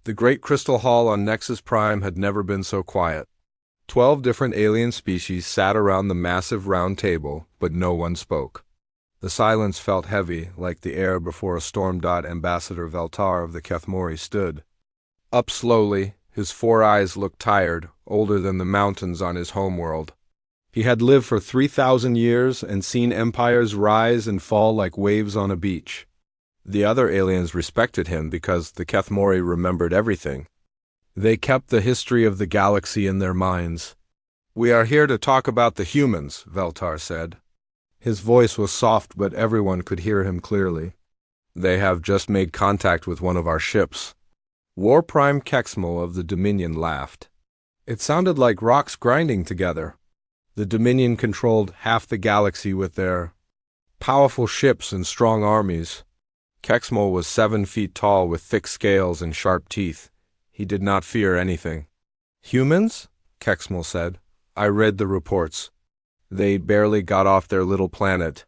The great crystal hall on Nexus Prime had never been so quiet. 12 different alien species sat around the massive round table, but no one spoke. The silence felt heavy, like the air before a storm. Ambassador Veltar of the Kethmori stood up slowly. His 4 eyes looked tired, older than the mountains on his homeworld. He had lived for 3,000 years and seen empires rise and fall like waves on a beach. The other aliens respected him because the Kethmori remembered everything. They kept the history of the galaxy in their minds. "We are here to talk about the humans," Veltar said. His voice was soft, but everyone could hear him clearly. "They have just made contact with one of our ships." War Prime Kexmal of the Dominion laughed. It sounded like rocks grinding together. The Dominion controlled half the galaxy with their powerful ships and strong armies. Kexmal was 7 feet tall with thick scales and sharp teeth. He did not fear anything. "Humans?" Kexmal said. "I read the reports. They barely got off their little planet.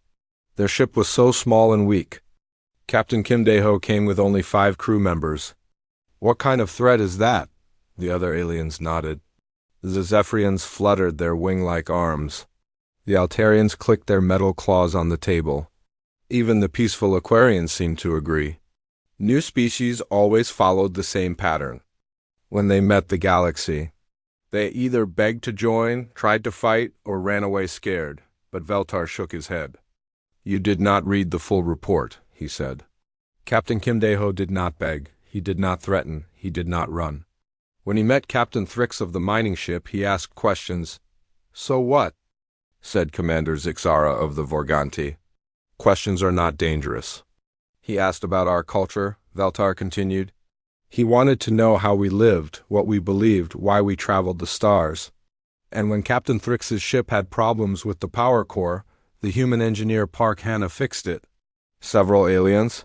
Their ship was so small and weak. Captain Kimdeho came with only 5 crew members." "What kind of threat is that?" The other aliens nodded. The Zephyrians fluttered their wing-like arms. The Altarians clicked their metal claws on the table. Even the peaceful Aquarians seemed to agree. New species always followed the same pattern. When they met the galaxy, they either begged to join, tried to fight, or ran away scared, but Veltar shook his head. "You did not read the full report," he said. Captain Kimdeho did not beg, he did not threaten, he did not run. When he met Captain Thrix of the mining ship, he asked questions. "So what?" said Commander Zixara of the Vorganti. "Questions are not dangerous." He asked about our culture, Veltar continued. He wanted to know how we lived, what we believed, why we traveled the stars. And when Captain Thrix's ship had problems with the power core, the human engineer Park Hanna fixed it. Several aliens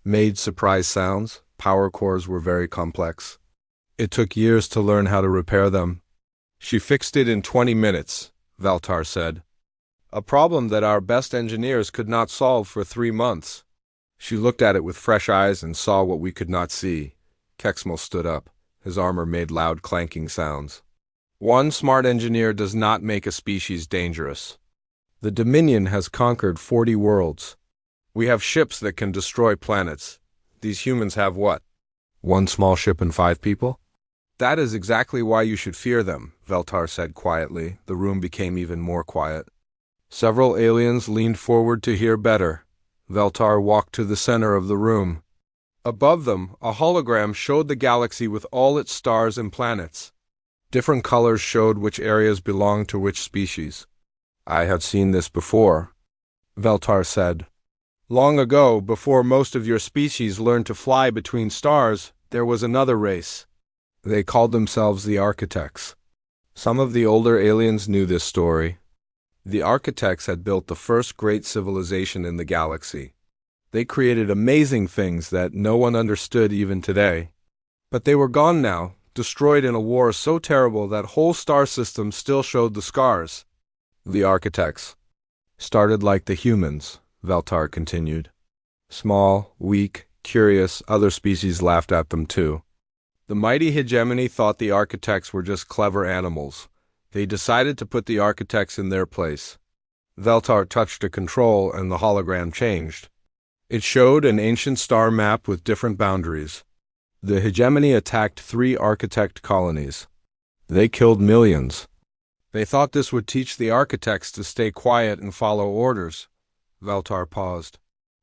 made surprise sounds. Power cores were very complex. It took years to learn how to repair them. "She fixed it in 20 minutes, Veltar said. "A problem that our best engineers could not solve for 3 months. She looked at it with fresh eyes and saw what we could not see." Kexmal stood up. His armor made loud clanking sounds. "One smart engineer does not make a species dangerous. The Dominion has conquered 40 worlds. We have ships that can destroy planets. These humans have what? 1 small ship and 5 people? That is exactly why you should fear them," Veltar said quietly. The room became even more quiet. Several aliens leaned forward to hear better. Veltar walked to the center of the room. Above them, a hologram showed the galaxy with all its stars and planets. Different colors showed which areas belonged to which species. "I have seen this before," Veltar said. "Long ago, before most of your species learned to fly between stars, there was another race. They called themselves the Architects." Some of the older aliens knew this story. The Architects had built the first great civilization in the galaxy. They created amazing things that no one understood even today. But they were gone now, destroyed in a war so terrible that whole star systems still showed the scars. "The Architects started like the humans," Veltar continued. "Small, weak, curious, other species laughed at them too. The mighty hegemony thought the Architects were just clever animals. They decided to put the Architects in their place." Veltar touched a control and the hologram changed. It showed an ancient star map with different boundaries. The hegemony attacked 3 Architect colonies. They killed millions. They thought this would teach the Architects to stay quiet and follow orders. Veltar paused.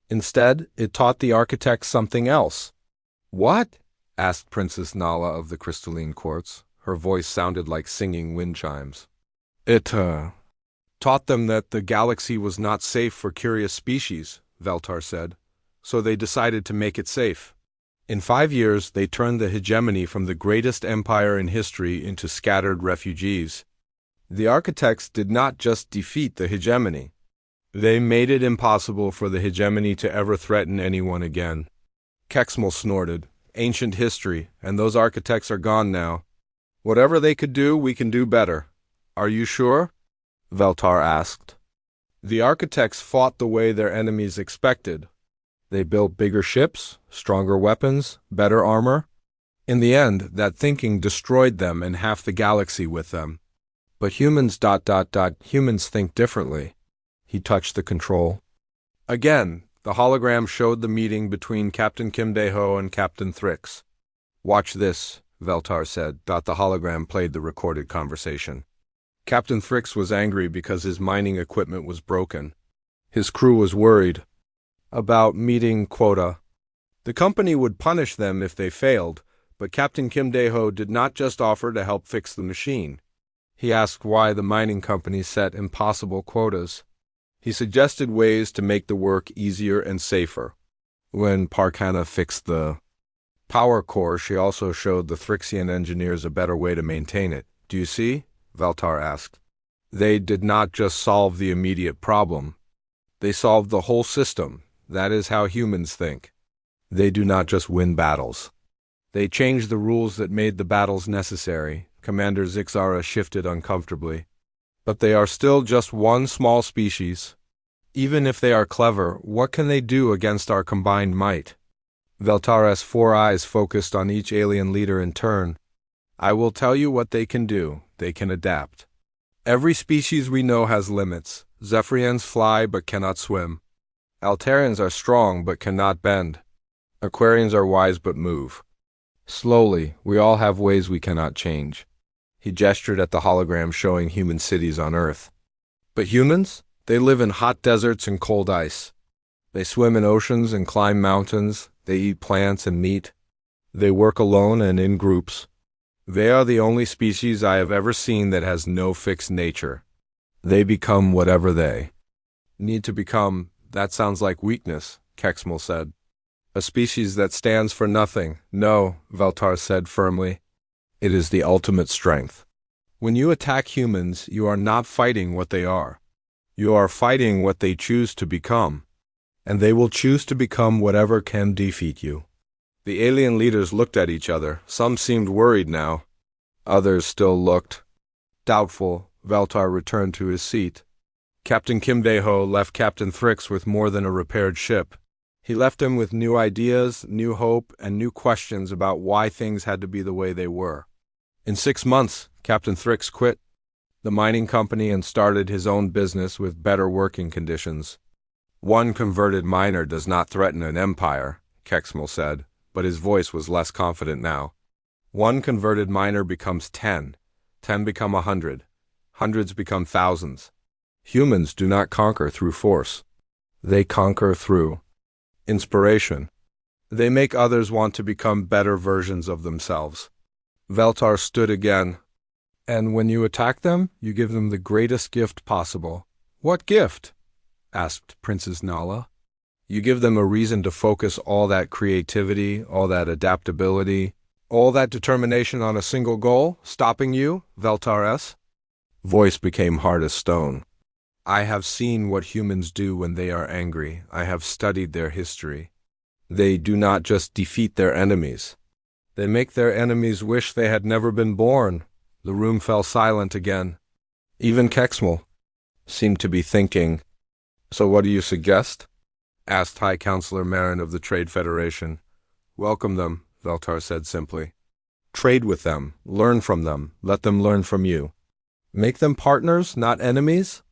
Instead, it taught the Architects something else. "What?" asked Princess Nala of the Crystalline Quartz. Her voice sounded like singing wind chimes. "It taught them that the galaxy was not safe for curious species," Veltar said. "So they decided to make it safe. In 5 years, they turned the hegemony from the greatest empire in history into scattered refugees. The Architects did not just defeat the hegemony. They made it impossible for the hegemony to ever threaten anyone again." Kexmal snorted. "Ancient history, and those Architects are gone now. Whatever they could do, we can do better." "Are you sure?" Veltar asked. "The Architects fought the way their enemies expected. They built bigger ships, stronger weapons, better armor. In the end, that thinking destroyed them and half the galaxy with them. But humans think differently. He touched the control. Again, the hologram showed the meeting between Captain Kimdaho and Captain Thrix. "Watch this," Veltar said. The hologram played the recorded conversation. Captain Thrix was angry because his mining equipment was broken. His crew was worried about meeting quota. The company would punish them if they failed, but Captain Kimdaho did not just offer to help fix the machine. He asked why the mining company set impossible quotas. He suggested ways to make the work easier and safer. When Parkana fixed the power core, she also showed the Thrixian engineers a better way to maintain it. "Do you see?" Veltar asked. They did not just solve the immediate problem. They solved the whole system. That is how humans think. They do not just win battles. They changed the rules that made the battles necessary. Commander Zixara shifted uncomfortably. But they are still just one small species. Even if they are clever, what can they do against our combined might? Veltar's 4 eyes focused on each alien leader in turn. "I will tell you what they can do. They can adapt. Every species we know has limits. Zephyrians fly but cannot swim. Altarians are strong but cannot bend. Aquarians are wise but move. Slowly, we all have ways we cannot change." He gestured at the hologram showing human cities on Earth. But humans? They live in hot deserts and cold ice. They swim in oceans and climb mountains. They eat plants and meat. They work alone and in groups. They are the only species I have ever seen that has no fixed nature. They become whatever they need to become. That sounds like weakness, Kexmal said. A species that stands for nothing. No, Veltar said firmly. It is the ultimate strength. When you attack humans, you are not fighting what they are. You are fighting what they choose to become. And they will choose to become whatever can defeat you. The alien leaders looked at each other. Some seemed worried now. Others still looked doubtful. Veltar returned to his seat. Captain Kimdaho left Captain Thrix with more than a repaired ship. He left him with new ideas, new hope, and new questions about why things had to be the way they were. In 6 months, Captain Thrix quit the mining company and started his own business with better working conditions. One converted miner does not threaten an empire, Kexmal said, but his voice was less confident now. One converted miner becomes 10. 10 become 100. Hundreds become thousands. Humans do not conquer through force. They conquer through inspiration. They make others want to become better versions of themselves. Veltar stood again. "And when you attack them, you give them the greatest gift possible." "What gift?" asked Princess Nala. "You give them a reason to focus all that creativity, all that adaptability, all that determination on a single goal, stopping you, Veltar's voice became hard as stone. "I have seen what humans do when they are angry. I have studied their history. They do not just defeat their enemies. They make their enemies wish they had never been born." The room fell silent again. Even Kexmal seemed to be thinking. "So what do you suggest?" asked High Counselor Marin of the Trade Federation. "Welcome them," Veltar said simply. "Trade with them, learn from them, let them learn from you. Make them partners, not enemies?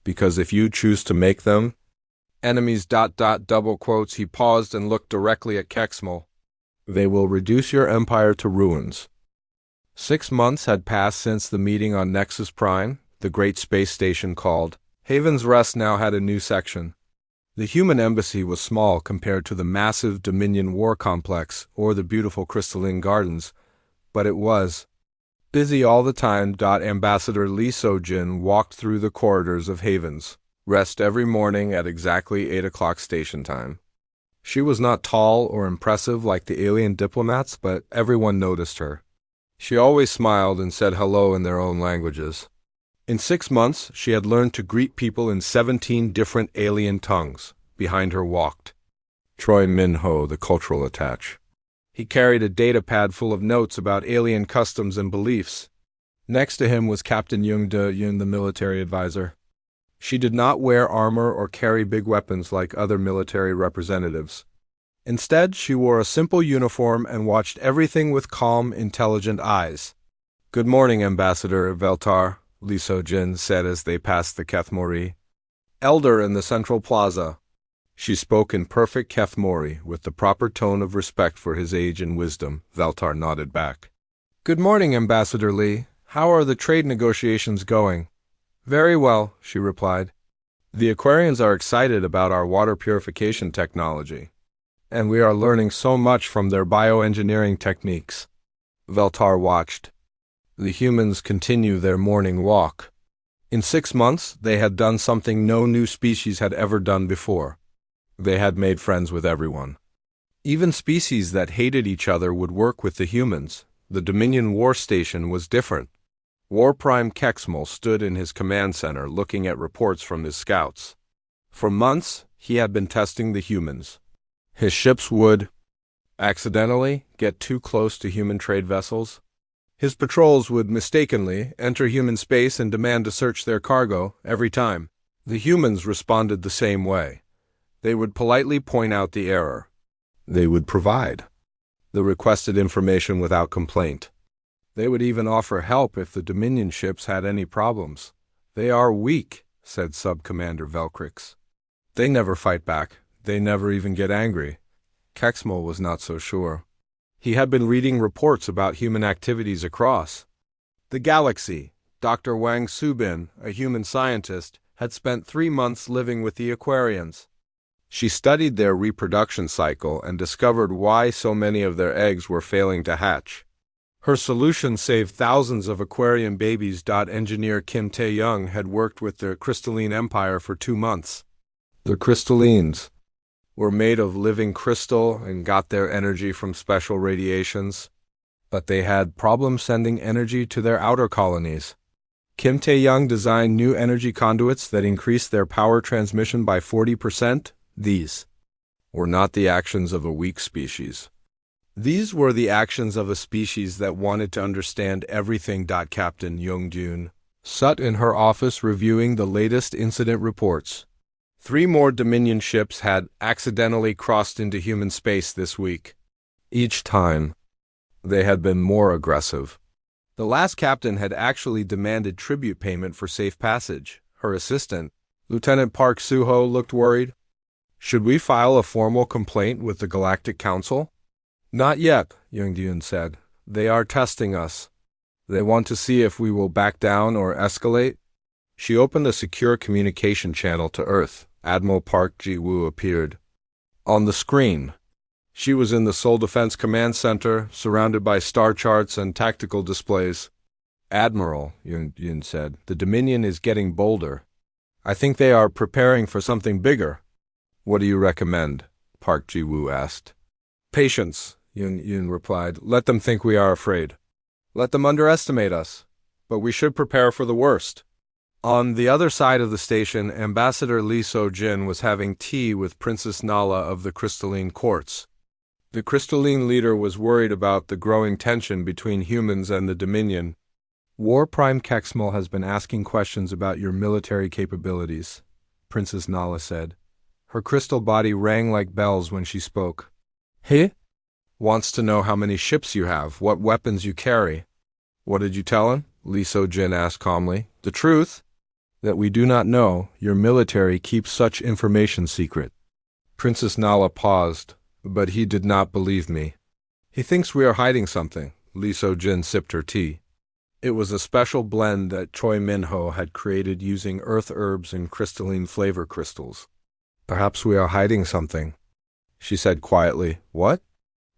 Because if you choose to make them enemies ... double quotes, he paused and looked directly at Kexmal. "They will reduce your empire to ruins." 6 months had passed since the meeting on Nexus Prime, the great space station called Haven's Rest now had a new section. The human embassy was small compared to the massive Dominion War Complex or the beautiful crystalline gardens, but it was busy all the time. Ambassador Lee Sojin walked through the corridors of Haven's Rest every morning at exactly 8 o'clock station time. She was not tall or impressive like the alien diplomats, but everyone noticed her. She always smiled and said hello in their own languages. In 6 months, she had learned to greet people in 17 different alien tongues. Behind her walked Troy Minho, the cultural attaché. He carried a data pad full of notes about alien customs and beliefs. Next to him was Captain Jung De-Yun, the military advisor. She did not wear armor or carry big weapons like other military representatives. Instead, she wore a simple uniform and watched everything with calm, intelligent eyes. "Good morning, Ambassador Veltar," Li So-jin said as they passed the Kethmori elder in the central plaza. She spoke in perfect Kethmori, with the proper tone of respect for his age and wisdom. Veltar nodded back. "Good morning, Ambassador Li. How are the trade negotiations going?" "Very well," she replied. "The Aquarians are excited about our water purification technology, and we are learning so much from their bioengineering techniques." Veltar watched the humans continue their morning walk. In 6 months, they had done something no new species had ever done before. They had made friends with everyone. Even species that hated each other would work with the humans. The Dominion War Station was different. War Prime Kexmal stood in his command center looking at reports from his scouts. For months, he had been testing the humans. His ships would accidentally get too close to human trade vessels. His patrols would mistakenly enter human space and demand to search their cargo every time. The humans responded the same way. They would politely point out the error. They would provide the requested information without complaint. They would even offer help if the Dominion ships had any problems. "They are weak," said Sub-Commander Velkrix. "They never fight back. They never even get angry." Kexmal was not so sure. He had been reading reports about human activities across the galaxy. Dr. Wang Subin, a human scientist, had spent 3 months living with the Aquarians. She studied their reproduction cycle and discovered why so many of their eggs were failing to hatch. Her solution saved thousands of Aquarian babies. Engineer Kim Tae-young had worked with the Crystalline Empire for 2 months. The Crystallines were made of living crystal and got their energy from special radiations, but they had problems sending energy to their outer colonies. Kim Tae-young designed new energy conduits that increased their power transmission by 40%. These were not the actions of a weak species. These were the actions of a species that wanted to understand everything. Captain Young-jun sat in her office reviewing the latest incident reports. 3 more Dominion ships had accidentally crossed into human space this week. Each time, they had been more aggressive. The last captain had actually demanded tribute payment for safe passage. Her assistant, Lieutenant Park Suho, looked worried. "Should we file a formal complaint with the Galactic Council?" "Not yet," Young-jun said. "They are testing us. They want to see if we will back down or escalate." She opened a secure communication channel to Earth. Admiral Park Ji-woo appeared on the screen. She was in the Seoul Defense Command Center, surrounded by star charts and tactical displays. "Admiral," Young-jun said, "the Dominion is getting bolder. I think they are preparing for something bigger." "What do you recommend?" Park Ji-woo asked. "Patience," Young-jun replied. "Let them think we are afraid. Let them underestimate us. But we should prepare for the worst." On the other side of the station, Ambassador Li So-jin was having tea with Princess Nala of the Crystalline Courts. The Crystalline leader was worried about the growing tension between humans and the Dominion. "War Prime Kexmal has been asking questions about your military capabilities," Princess Nala said. Her crystal body rang like bells when she spoke. "He wants to know how many ships you have, what weapons you carry." "What did you tell him?" Li So-jin asked calmly. "The truth? That we do not know. Your military keeps such information secret." Princess Nala paused, but he did not believe me. "He thinks we are hiding something." Li So-jin sipped her tea. It was a special blend that Choi Min-ho had created using earth herbs and crystalline flavor crystals. "Perhaps we are hiding something," she said quietly. "What?"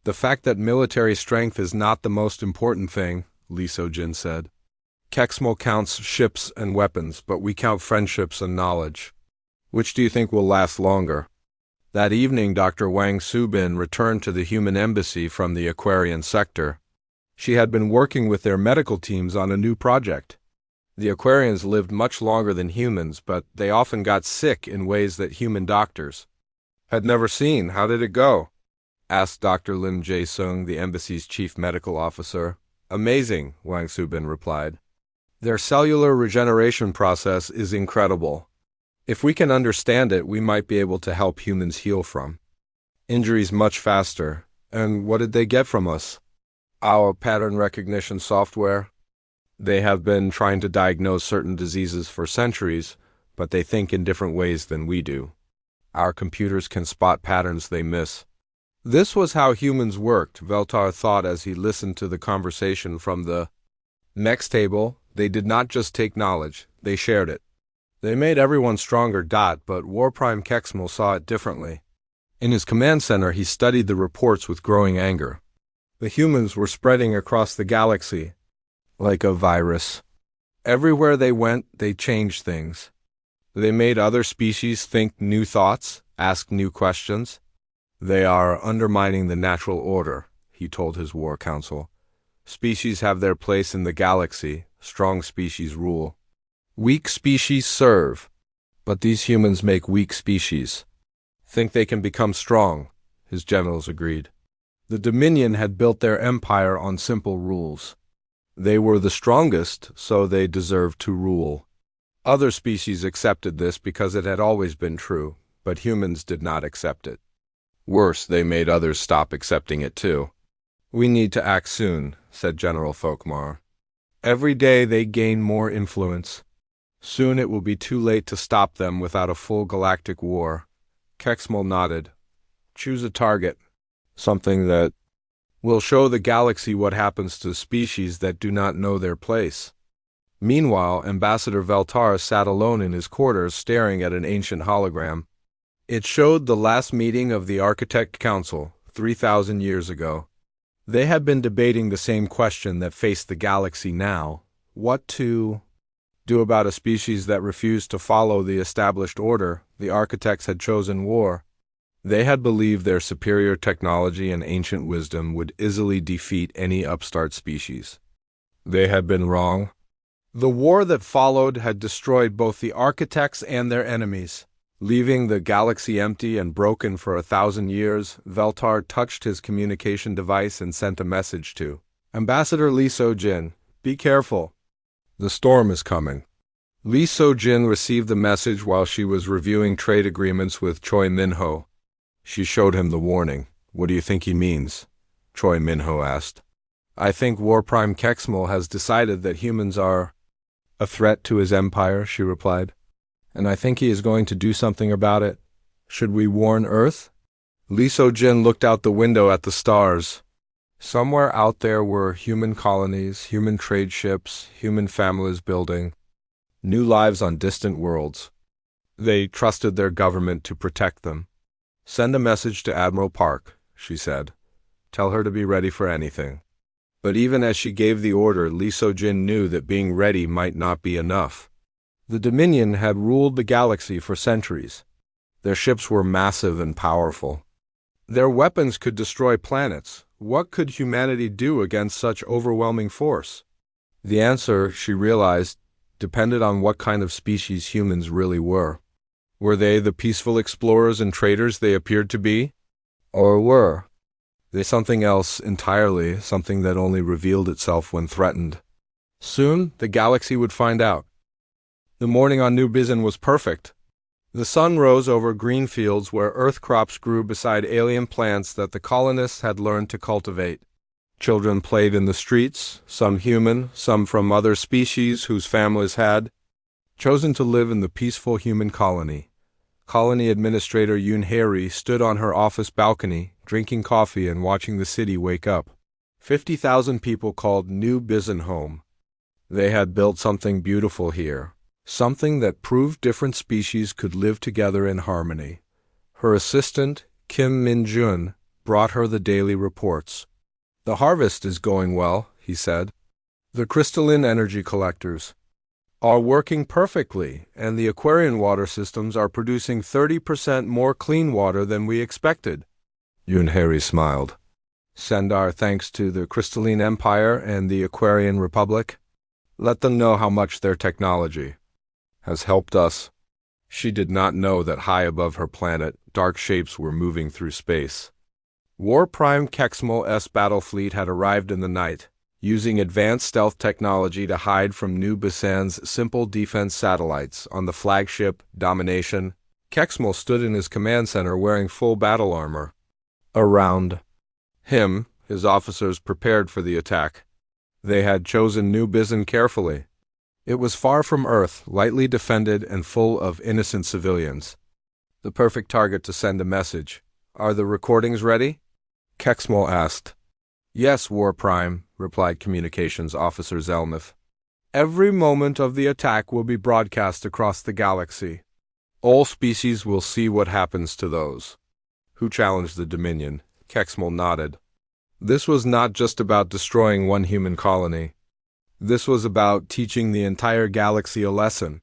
"The fact that military strength is not the most important thing," Li So-jin said. "Kexmal counts ships and weapons, but we count friendships and knowledge. Which do you think will last longer?" That evening, Dr. Wang Subin returned to the human embassy from the Aquarian sector. She had been working with their medical teams on a new project. The Aquarians lived much longer than humans, but they often got sick in ways that human doctors had never seen. "How did it go?" asked Dr. Lim Jae-sung, the embassy's chief medical officer. "Amazing," Wang Subin replied. "Their cellular regeneration process is incredible. If we can understand it, we might be able to help humans heal from Injuries much faster. And what did they get from us? Our pattern recognition software. They have been trying to diagnose certain diseases for centuries, but they think in different ways than we do. Our computers can spot patterns they miss. This was how humans worked, Veltar thought as he listened to the conversation from the next table. They did not just take knowledge, they shared it. They made everyone stronger. But War Prime Kexmal saw it differently. In his command center, he studied the reports with growing anger. The humans were spreading across the galaxy like a virus. Everywhere they went, they changed things. They made other species think new thoughts, ask new questions. They are undermining the natural order, he told his war council. Species have their place in the galaxy. Strong species rule. Weak species serve. But these humans make weak species. Think they can become strong, his generals agreed. The Dominion had built their empire on simple rules. They were the strongest, so they deserved to rule. Other species accepted this because it had always been true, but humans did not accept it. Worse, they made others stop accepting it too. We need to act soon, said General Folkmar. Every day they gain more influence. Soon it will be too late to stop them without a full galactic war. Kexmal nodded. Choose a target. Something that will show the galaxy what happens to species that do not know their place. Meanwhile, Ambassador Veltar sat alone in his quarters staring at an ancient hologram. It showed the last meeting of the Architect Council, 3,000 years ago. They had been debating the same question that faced the galaxy now: what to do about a species that refused to follow the established order. The architects had chosen war. They had believed their superior technology and ancient wisdom would easily defeat any upstart species. They had been wrong. The war that followed had destroyed both the architects and their enemies. Leaving the galaxy empty and broken for 1,000 years, Veltar touched his communication device and sent a message to Ambassador Li So-jin. Be careful. The storm is coming. Li So-jin received the message while she was reviewing trade agreements with Choi Minho. She showed him the warning. What do you think he means? Choi Minho asked. I think War Prime Kexmal has decided that humans are a threat to his empire, she replied. And I think he is going to do something about it. Should we warn Earth? Li So-jin looked out the window at the stars. Somewhere out there were human colonies, human trade ships, human families building new lives on distant worlds. They trusted their government to protect them. Send a message to Admiral Park, she said. Tell her to be ready for anything. But even as she gave the order, Li So-jin knew that being ready might not be enough. The Dominion had ruled the galaxy for centuries. Their ships were massive and powerful. Their weapons could destroy planets. What could humanity do against such overwhelming force? The answer, she realized, depended on what kind of species humans really were. Were they the peaceful explorers and traders they appeared to be? Or were they something else entirely, something that only revealed itself when threatened? Soon, the galaxy would find out. The morning on New Bizin was perfect. The sun rose over green fields where earth crops grew beside alien plants that the colonists had learned to cultivate. Children played in the streets, some human, some from other species whose families had chosen to live in the peaceful human colony. Colony Administrator Yoon Hae-ri stood on her office balcony, drinking coffee and watching the city wake up. 50,000 people called New Bizin home. They had built something beautiful here, something that proved different species could live together in harmony. Her assistant, Kim Min-jun, brought her the daily reports. The harvest is going well, he said. The crystalline energy collectors are working perfectly, and the aquarian water systems are producing 30% more clean water than we expected. Yoon Hae-ri smiled. Send our thanks to the Crystalline Empire and the Aquarian Republic. Let them know how much their technology has helped us. She did not know that high above her planet, dark shapes were moving through space. War Prime Kexmal's battle fleet had arrived in the night, using advanced stealth technology to hide from New Bisan's simple defense satellites on the flagship Domination. Kexmal stood in his command center wearing full battle armor. Around him, his officers prepared for the attack. They had chosen New Bizan carefully. It was far from Earth, lightly defended and full of innocent civilians. The perfect target to send a message. "Are the recordings ready?" Kexmal asked. "Yes, War Prime," replied Communications Officer Zelnif. "Every moment of the attack will be broadcast across the galaxy. All species will see what happens to those who challenge the Dominion." Kexmal nodded. This was not just about destroying one human colony. This was about teaching the entire galaxy a lesson.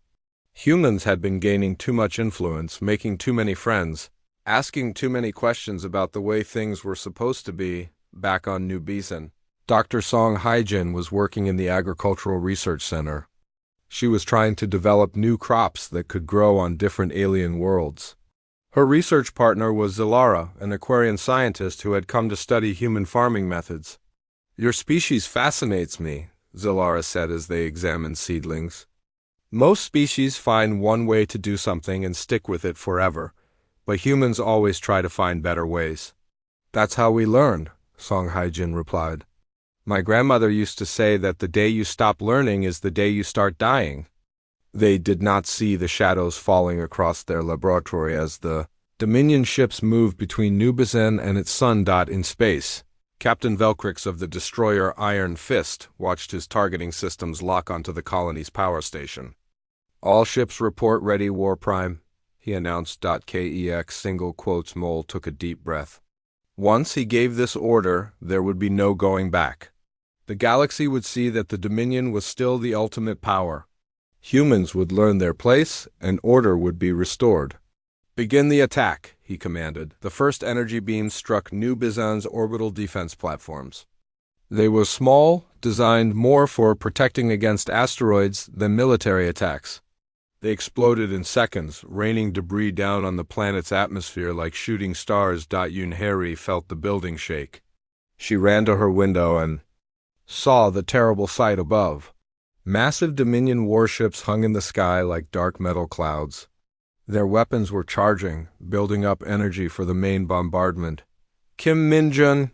Humans had been gaining too much influence, making too many friends, asking too many questions about the way things were supposed to be back on New Bizan. Dr. Song Haijin was working in the Agricultural Research Center. She was trying to develop new crops that could grow on different alien worlds. Her research partner was Zilara, an Aquarian scientist who had come to study human farming methods. "Your species fascinates me," Zilara said as they examined seedlings. "Most species find one way to do something and stick with it forever, but humans always try to find better ways." "That's how we learn," Song Haijin replied. "My grandmother used to say that the day you stop learning is the day you start dying." They did not see the shadows falling across their laboratory as the Dominion ships moved between New Bizan and its sun in space. Captain Velcrix of the destroyer Iron Fist watched his targeting systems lock onto the colony's power station. "All ships report ready, War Prime," he announced. Kex single quotes Mole took a deep breath. Once he gave this order, there would be no going back. The galaxy would see that the Dominion was still the ultimate power. Humans would learn their place, and order would be restored. "Begin the attack," he commanded. The first energy beams struck New Bizan's orbital defense platforms. They were small, designed more for protecting against asteroids than military attacks. They exploded in seconds, raining debris down on the planet's atmosphere like shooting stars. Yunheri felt the building shake. She ran to her window and saw the terrible sight above. Massive Dominion warships hung in the sky like dark metal clouds. Their weapons were charging, building up energy for the main bombardment. "Kim Min-jun,"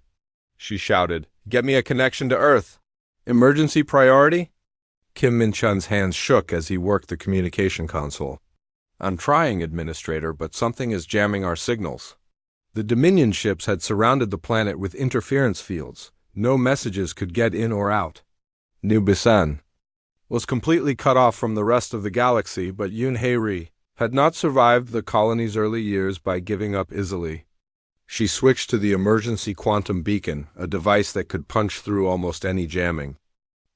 she shouted, "get me a connection to Earth. Emergency priority?" Kim Min-chun's hands shook as he worked the communication console. "I'm trying, Administrator, but something is jamming our signals." The Dominion ships had surrounded the planet with interference fields. No messages could get in or out. New Bizan was completely cut off from the rest of the galaxy, but Yunheri had not survived the colony's early years by giving up easily. She switched to the emergency quantum beacon, a device that could punch through almost any jamming.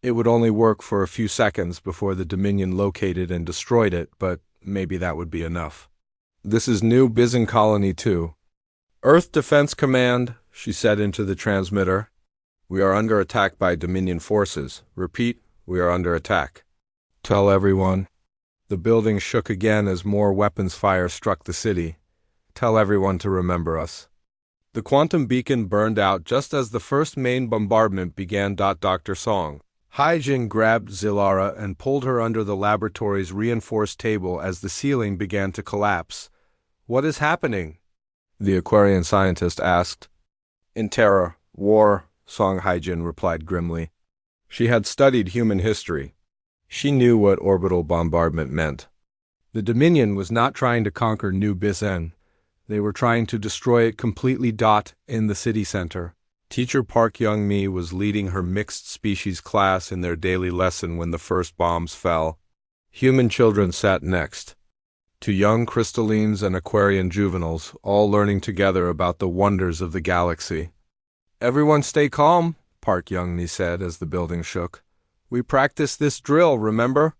It would only work for a few seconds before the Dominion located and destroyed it, but maybe that would be enough. "This is New Bizan Colony 2. Earth Defense Command," she said into the transmitter. "We are under attack by Dominion forces. Repeat, we are under attack. Tell everyone." The building shook again as more weapons fire struck the city. "Tell everyone to remember us." The quantum beacon burned out just as the first main bombardment began. Dr. Song Haijin grabbed Zilara and pulled her under the laboratory's reinforced table as the ceiling began to collapse. "What is happening?" the Aquarian scientist asked. "In terror, war," Song Haijin replied grimly. She had studied human history. She knew what orbital bombardment meant. The Dominion was not trying to conquer New Bizan. They were trying to destroy it completely. In the city center, Teacher Park Young-mi was leading her mixed species class in their daily lesson when the first bombs fell. Human children sat next to young crystallines and Aquarian juveniles, all learning together about the wonders of the galaxy. "Everyone stay calm," Park Young-mi said as the building shook. "We practiced this drill, remember?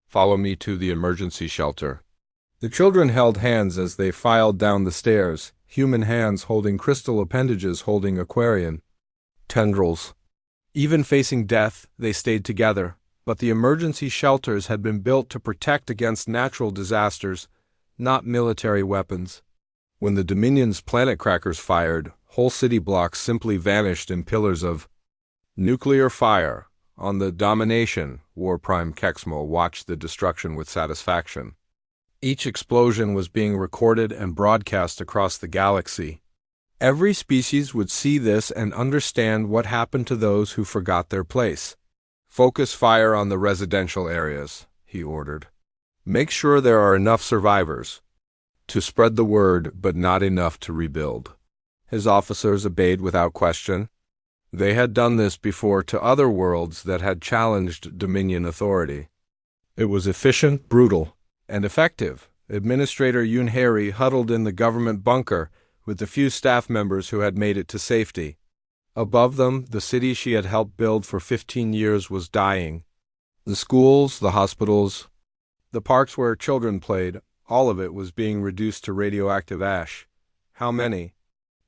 Follow me to the emergency shelter." The children held hands as they filed down the stairs, human hands holding crystal appendages holding Aquarian tendrils. Even facing death, they stayed together, but the emergency shelters had been built to protect against natural disasters, not military weapons. When the Dominion's planet crackers fired, whole city blocks simply vanished in pillars of nuclear fire. On the Domination, War Prime Kexmo watched the destruction with satisfaction. Each explosion was being recorded and broadcast across the galaxy. Every species would see this and understand what happened to those who forgot their place. Focus fire on the residential areas, he ordered. Make sure there are enough survivors to spread the word, but not enough to rebuild. His officers obeyed without question. They had done this before to other worlds that had challenged Dominion authority. It was efficient, brutal, and effective. Administrator Yoon Harry huddled in the government bunker with the few staff members who had made it to safety. Above them, the city she had helped build for 15 years was dying. The schools, the hospitals, the parks where children played, all of it was being reduced to radioactive ash. How many?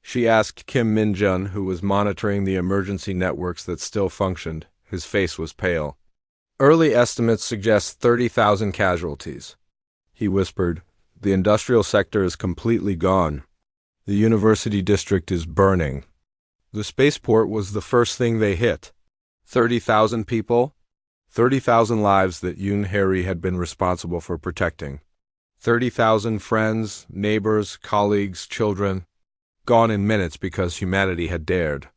She asked Kim Min-jun, who was monitoring the emergency networks that still functioned. His face was pale. Early estimates suggest 30,000 casualties. He whispered, "The industrial sector is completely gone. The university district is burning." The spaceport was the first thing they hit. 30,000 people? 30,000 lives that Yoon Harry had been responsible for protecting. 30,000 friends, neighbors, colleagues, children, gone in minutes because humanity had dared.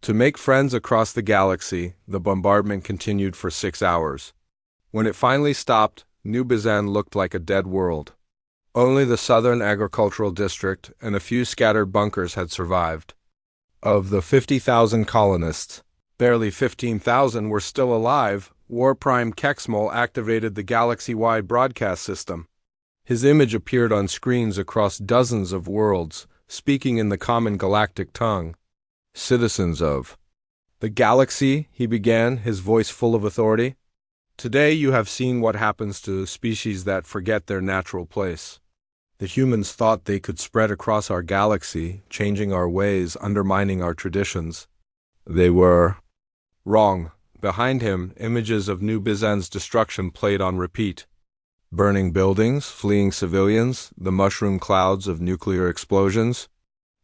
To make friends across the galaxy, the bombardment continued for 6 hours. When it finally stopped, New Bizan looked like a dead world. Only the southern agricultural district and a few scattered bunkers had survived. Of the 50,000 colonists, barely 15,000 were still alive. War Prime Kexmol activated the galaxy-wide broadcast system. His image appeared on screens across dozens of worlds, speaking in the common galactic tongue. "Citizens of the galaxy," he began, his voice full of authority. "Today you have seen what happens to species that forget their natural place. The humans thought they could spread across our galaxy, changing our ways, undermining our traditions. They were wrong." Behind him, images of New Bizan's destruction played on repeat. Burning buildings, fleeing civilians, the mushroom clouds of nuclear explosions.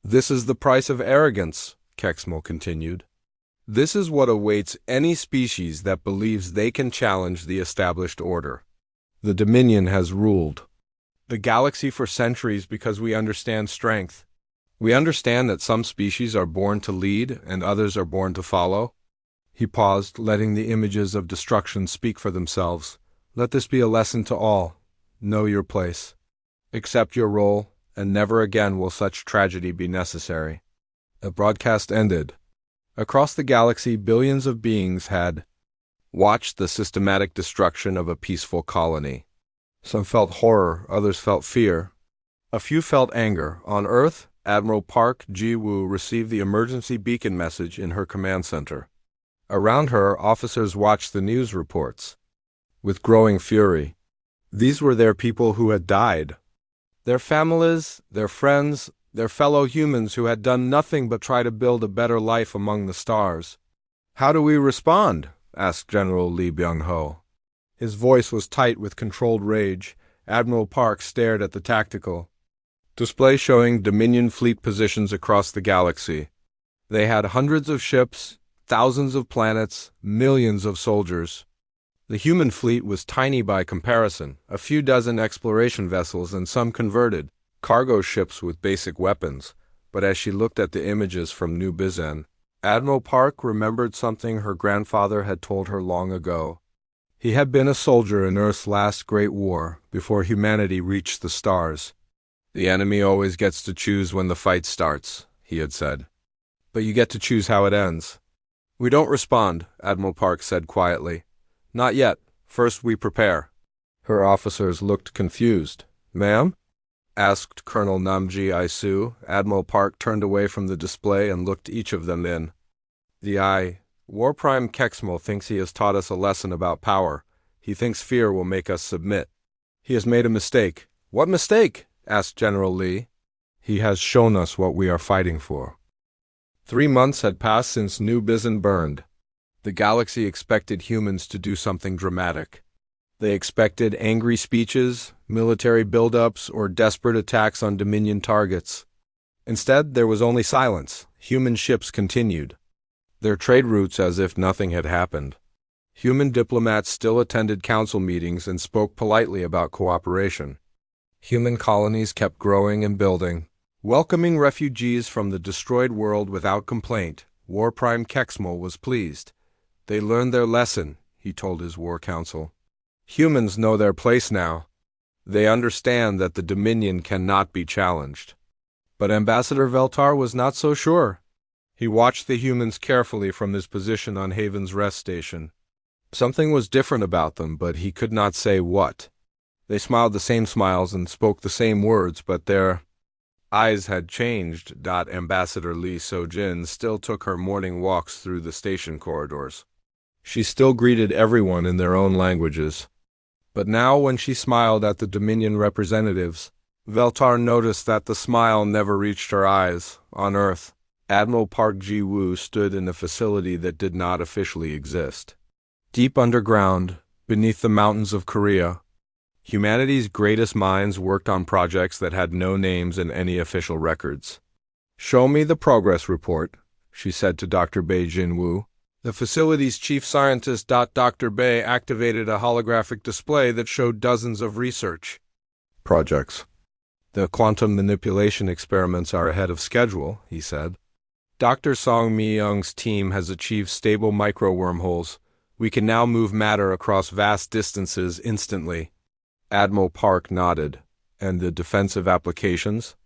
"This is the price of arrogance," Kexmol continued. "This is what awaits any species that believes they can challenge the established order. The Dominion has ruled the galaxy for centuries because we understand strength. We understand that some species are born to lead and others are born to follow." He paused, letting the images of destruction speak for themselves. "Let this be a lesson to all. Know your place. Accept your role, and never again will such tragedy be necessary." The broadcast ended. Across the galaxy, billions of beings had watched the systematic destruction of a peaceful colony. Some felt horror, others felt fear. A few felt anger. On Earth, Admiral Park Ji-woo received the emergency beacon message in her command center. Around her, officers watched the news reports with growing fury. These were their people who had died. Their families, their friends, their fellow humans who had done nothing but try to build a better life among the stars. "How do we respond?" asked General Lee Byung-ho. His voice was tight with controlled rage. Admiral Park stared at the tactical display showing Dominion fleet positions across the galaxy. They had hundreds of ships, thousands of planets, millions of soldiers. The human fleet was tiny by comparison, a few dozen exploration vessels and some converted cargo ships with basic weapons. But as she looked at the images from New Bizan, Admiral Park remembered something her grandfather had told her long ago. He had been a soldier in Earth's last great war, before humanity reached the stars. "The enemy always gets to choose when the fight starts," he had said. "But you get to choose how it ends." "We don't respond," Admiral Park said quietly. "Not yet. First we prepare." Her officers looked confused. "Ma'am?" asked Colonel Namji Isu. Admiral Park turned away from the display and looked each of them in the eye. "War Prime Kexmol thinks he has taught us a lesson about power. He thinks fear will make us submit. He has made a mistake." "What mistake?" asked General Lee. "He has shown us what we are fighting for." 3 months had passed since New Bizan burned. The galaxy expected humans to do something dramatic. They expected angry speeches, military buildups, or desperate attacks on Dominion targets. Instead, there was only silence. Human ships continued their trade routes as if nothing had happened. Human diplomats still attended council meetings and spoke politely about cooperation. Human colonies kept growing and building. Welcoming refugees from the destroyed world without complaint, War Prime Kexmal was pleased. They learned their lesson, he told his war council. Humans know their place now. They understand that the Dominion cannot be challenged. But Ambassador Veltar was not so sure. He watched the humans carefully from his position on Haven's rest station. Something was different about them, but he could not say what. They smiled the same smiles and spoke the same words, but their eyes had changed. Ambassador Lee So-jin still took her morning walks through the station corridors. She still greeted everyone in their own languages. But now when she smiled at the Dominion representatives, Veltar noticed that the smile never reached her eyes. On Earth, Admiral Park Ji-woo stood in a facility that did not officially exist. Deep underground, beneath the mountains of Korea, humanity's greatest minds worked on projects that had no names in any official records. "Show me the progress report," she said to Dr. Bae Jin-woo. The facility's chief scientist. Dr. Bae activated a holographic display that showed dozens of research projects. "The quantum manipulation experiments are ahead of schedule," he said. "Dr. Song Mi-young's team has achieved stable micro-wormholes. We can now move matter across vast distances instantly." Admiral Park nodded. "And the defensive applications?"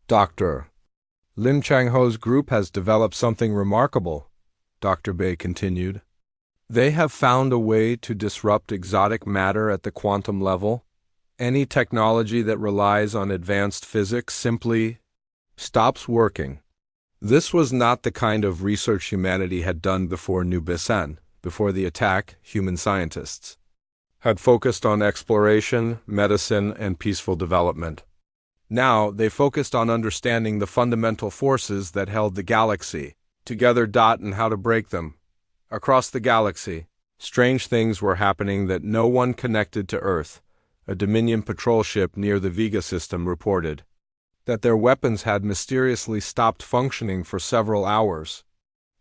"Dr. Lim Chang-ho's group has developed something remarkable," Dr. Bae continued. "They have found a way to disrupt exotic matter at the quantum level. Any technology that relies on advanced physics simply stops working." This was not the kind of research humanity had done before New Bisan. Before the attack, human scientists had focused on exploration, medicine, and peaceful development. Now, they focused on understanding the fundamental forces that held the galaxy together, and how to break them. Across the galaxy, strange things were happening that no one connected to Earth. A Dominion patrol ship near the Vega system reported that their weapons had mysteriously stopped functioning for several hours.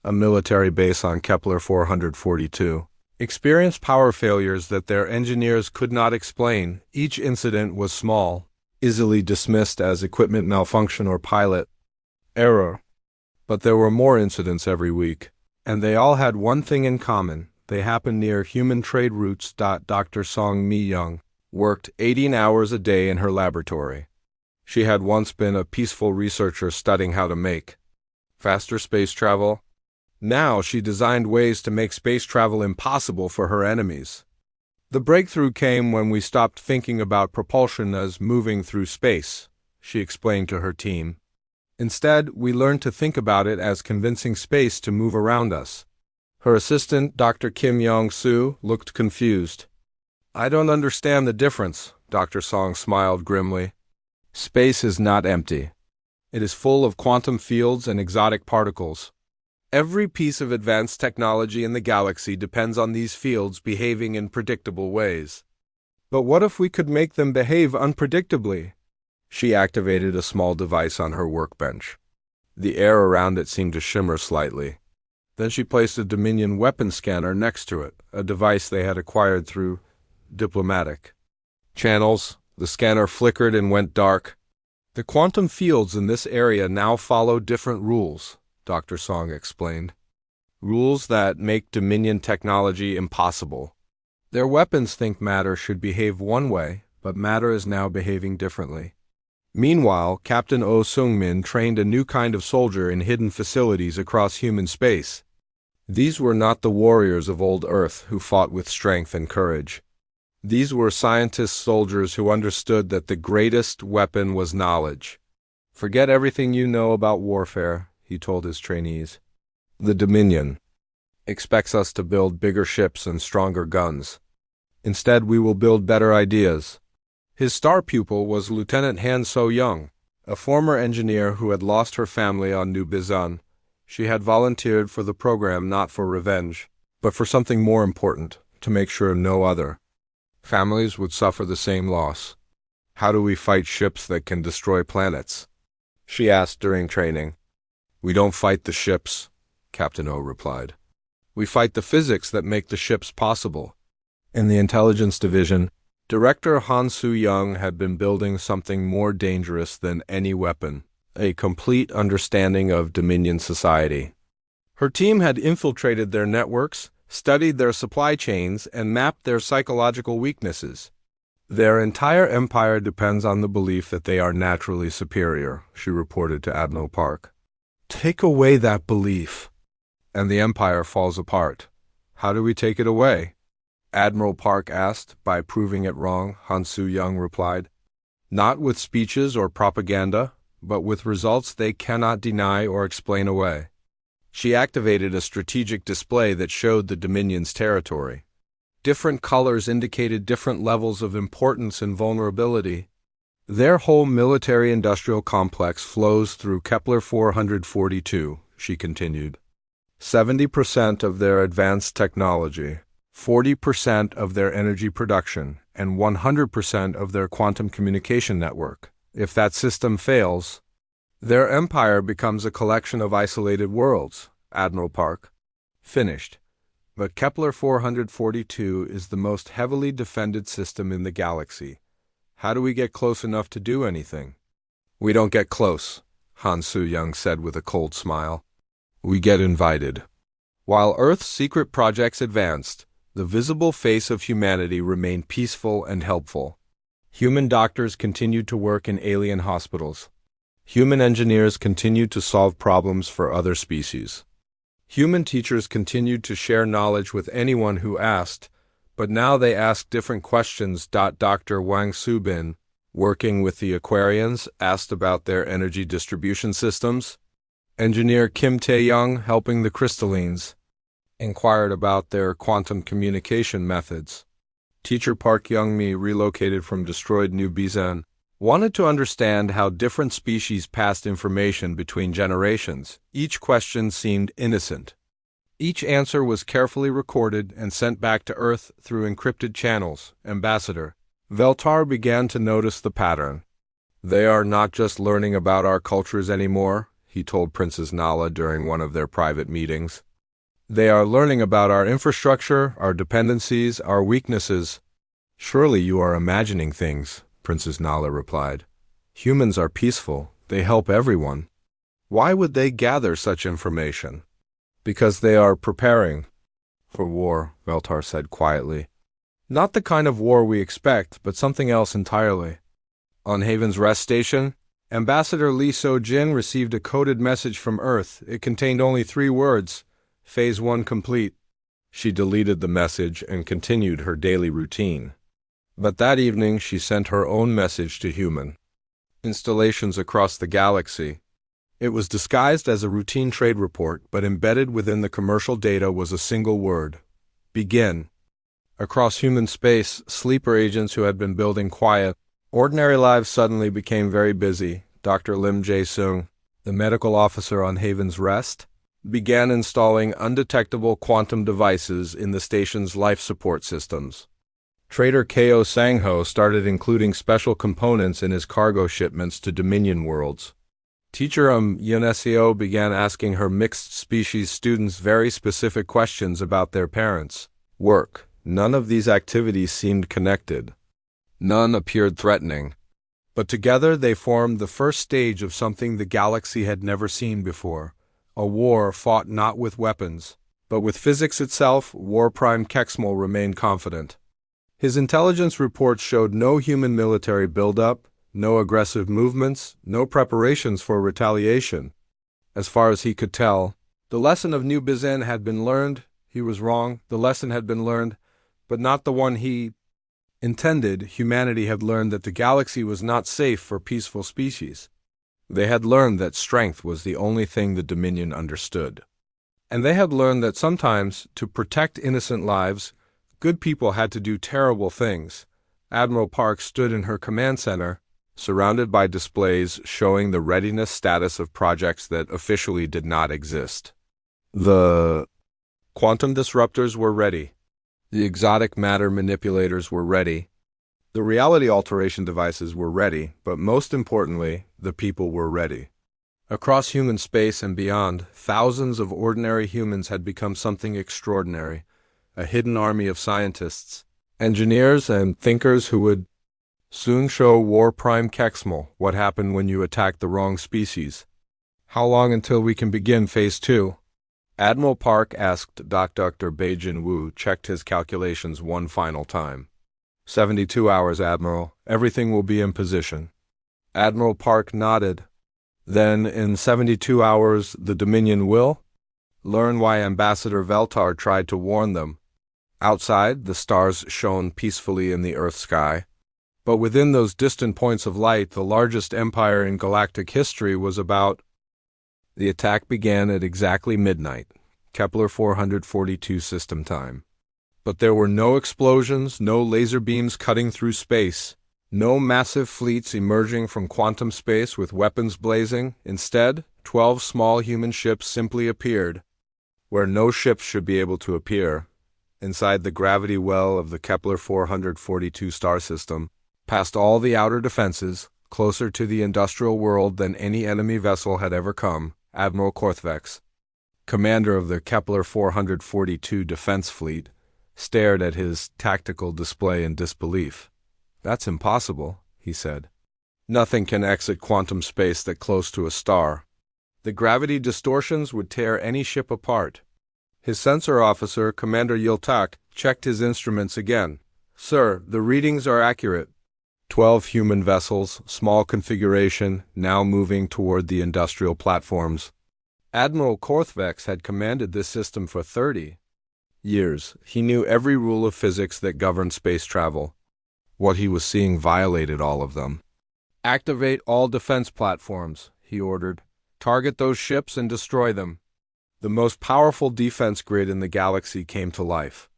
A military base on Kepler 442 experienced power failures that their engineers could not explain. Each incident was small, easily dismissed as equipment malfunction or pilot error. But there were more incidents every week, and they all had one thing in common. They happened near human trade routes. Dr. Song Mi-young worked 18 hours a day in her laboratory. She had once been a peaceful researcher studying how to make faster space travel. Now she designed ways to make space travel impossible for her enemies. "The breakthrough came when we stopped thinking about propulsion as moving through space," she explained to her team. "Instead, we learned to think about it as convincing space to move around us." Her assistant, Dr. Kim Yong-soo, looked confused. "I don't understand the difference," Dr. Song smiled grimly. "Space is not empty. It is full of quantum fields and exotic particles. Every piece of advanced technology in the galaxy depends on these fields behaving in predictable ways." "But what if we could make them behave unpredictably?" She activated a small device on her workbench. The air around it seemed to shimmer slightly. Then she placed a Dominion weapon scanner next to it, a device they had acquired through diplomatic channels. The scanner flickered and went dark. "The quantum fields in this area now follow different rules," Dr. Song explained. "Rules that make Dominion technology impossible. Their weapons think matter should behave one way, but matter is now behaving differently." Meanwhile, Captain Oh Sung-min trained a new kind of soldier in hidden facilities across human space. These were not the warriors of old Earth who fought with strength and courage. These were scientist soldiers who understood that the greatest weapon was knowledge. "Forget everything you know about warfare," he told his trainees. "The Dominion expects us to build bigger ships and stronger guns. Instead, we will build better ideas." His star pupil was Lieutenant Han So-young, a former engineer who had lost her family on New Bisan. She had volunteered for the program not for revenge, but for something more important, to make sure no other families would suffer the same loss. "How do we fight ships that can destroy planets?" she asked during training. "We don't fight the ships," Captain O replied. "We fight the physics that make the ships possible." In the intelligence division, Director Han Soo-young had been building something more dangerous than any weapon. a complete understanding of Dominion society. Her team had infiltrated their networks, studied their supply chains, and mapped their psychological weaknesses. Their entire empire depends on the belief that they are naturally superior, she reported to Admiral Park. Take away that belief, and the empire falls apart. How do we take it away? Admiral Park asked. By proving it wrong, Han Su-young replied. Not with speeches or propaganda, but with results they cannot deny or explain away. She activated a strategic display that showed the Dominion's territory. Different colors indicated different levels of importance and vulnerability. Their whole military-industrial complex flows through Kepler 442, she continued. 70% of their advanced technology, 40% of their energy production, and 100% of their quantum communication network. If that system fails, their empire becomes a collection of isolated worlds, Admiral Park finished. But Kepler 442 is the most heavily defended system in the galaxy. How do we get close enough to do anything? We don't get close, Han Su-young said with a cold smile. We get invited. While Earth's secret projects advanced, the visible face of humanity remained peaceful and helpful. Human doctors continued to work in alien hospitals. Human engineers continued to solve problems for other species. Human teachers continued to share knowledge with anyone who asked, but now they asked different questions. Dr. Wang Subin, working with the Aquarians, asked about their energy distribution systems. Engineer Kim Tae-young, helping the crystallines, inquired about their quantum communication methods. Teacher Park Young-mi, relocated from destroyed New Bizan, wanted to understand how different species passed information between generations. Each question seemed innocent. Each answer was carefully recorded and sent back to Earth through encrypted channels. Ambassador Veltar began to notice the pattern. They are not just learning about our cultures anymore, he told Princess Nala during one of their private meetings. They are learning about our infrastructure, our dependencies, our weaknesses. Surely you are imagining things, Princess Nala replied. Humans are peaceful. They help everyone. Why would they gather such information? Because they are preparing for war, Veltar said quietly. Not the kind of war we expect, but something else entirely. On Haven's rest station, Ambassador Lee So-jin received a coded message from Earth. It contained only 3 words. Phase 1 complete. She deleted the message and continued her daily routine. But that evening she sent her own message to human installations across the galaxy. It was disguised as a routine trade report, but embedded within the commercial data was a single word. Begin. Across human space, sleeper agents who had been building quiet, ordinary lives suddenly became very busy. Dr. Lim Jae-sung, the medical officer on Haven's Rest, began installing undetectable quantum devices in the station's life support systems. Trader Ko Sang-ho started including special components in his cargo shipments to Dominion worlds. Teacher Yonesio began asking her mixed-species students very specific questions about their parents' work. None of these activities seemed connected. None appeared threatening. But together they formed the first stage of something the galaxy had never seen before. A war fought not with weapons, but with physics itself. War Prime Kexmal remained confident. His intelligence reports showed no human military buildup, no aggressive movements, no preparations for retaliation. As far as he could tell, the lesson of New Bizan had been learned. He was wrong. The lesson had been learned, but not the one he intended. Humanity had learned that the galaxy was not safe for peaceful species. They had learned that strength was the only thing the Dominion understood. And they had learned that sometimes, to protect innocent lives, good people had to do terrible things. Admiral Park stood in her command center, surrounded by displays showing the readiness status of projects that officially did not exist. The quantum disruptors were ready. The exotic matter manipulators were ready. The reality alteration devices were ready, but most importantly, the people were ready. Across human space and beyond, thousands of ordinary humans had become something extraordinary. A hidden army of scientists, engineers, and thinkers who would Soon show War Prime Kexmal what happened when you attacked the wrong species. How long until we can begin Phase 2? Admiral Park asked. Dr. Beijin Wu checked his calculations one final time. 72 hours, Admiral. Everything will be in position. Admiral Park nodded. Then, in 72 hours, the Dominion will learn why Ambassador Veltar tried to warn them. Outside, the stars shone peacefully in the Earth sky. But within those distant points of light, the largest empire in galactic history was about. The attack began at exactly midnight, Kepler 442 system time. But there were no explosions, no laser beams cutting through space, no massive fleets emerging from quantum space with weapons blazing. Instead, 12 small human ships simply appeared, where no ships should be able to appear, inside the gravity well of the Kepler 442 star system, past all the outer defenses, closer to the industrial world than any enemy vessel had ever come. Admiral Korthvex, commander of the Kepler 442 defense fleet, stared at his tactical display in disbelief. "That's impossible," he said. "Nothing can exit quantum space that close to a star. The gravity distortions would tear any ship apart." His sensor officer, Commander Yiltak, checked his instruments again. "Sir, the readings are accurate. 12 human vessels, small configuration, now moving toward the industrial platforms." Admiral Korthvex had commanded this system for 30 years. He knew every rule of physics that governed space travel. What he was seeing violated all of them. "Activate all defense platforms," he ordered. "Target those ships and destroy them." The most powerful defense grid in the galaxy came to life.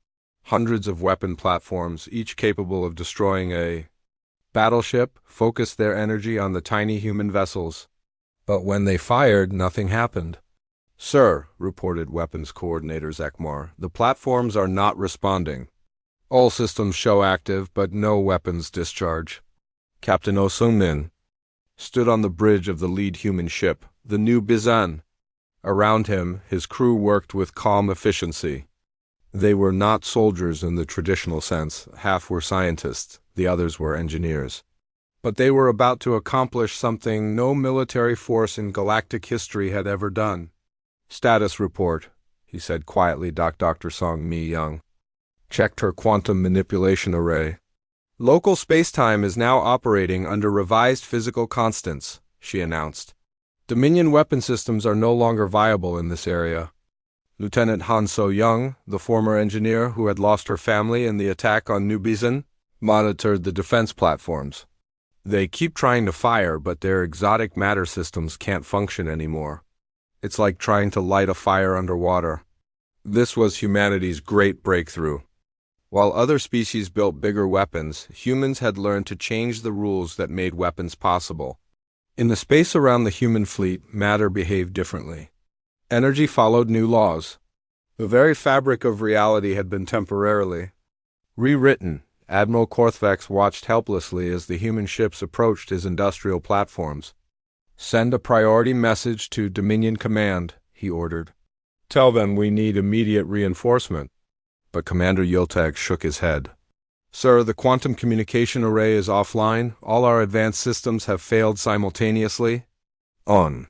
Hundreds of weapon platforms, each capable of destroying a battleship, focused their energy on the tiny human vessels. But when they fired, nothing happened. "Sir," reported Weapons Coordinator Zekmar, "the platforms are not responding. All systems show active, but no weapons discharge." Captain Osung-min stood on the bridge of the lead human ship, the new Bizan. Around him, his crew worked with calm efficiency. They were not soldiers in the traditional sense. Half were scientists, the others were engineers. But they were about to accomplish something no military force in galactic history had ever done. "Status report," he said quietly. Dr. Song Mi-young checked her quantum manipulation array. "Local spacetime is now operating under revised physical constants," she announced. "Dominion weapon systems are no longer viable in this area." Lieutenant Han So-young, the former engineer who had lost her family in the attack on New Bizan, monitored the defense platforms. "They keep trying to fire, but their exotic matter systems can't function anymore. It's like trying to light a fire underwater." This was humanity's great breakthrough. While other species built bigger weapons, humans had learned to change the rules that made weapons possible. In the space around the human fleet, matter behaved differently. Energy followed new laws. The very fabric of reality had been temporarily rewritten. Admiral Korthvex watched helplessly as the human ships approached his industrial platforms. "Send a priority message to Dominion Command," he ordered. "Tell them we need immediate reinforcement." But Commander Yiltag shook his head. "Sir, the quantum communication array is offline. All our advanced systems have failed simultaneously." On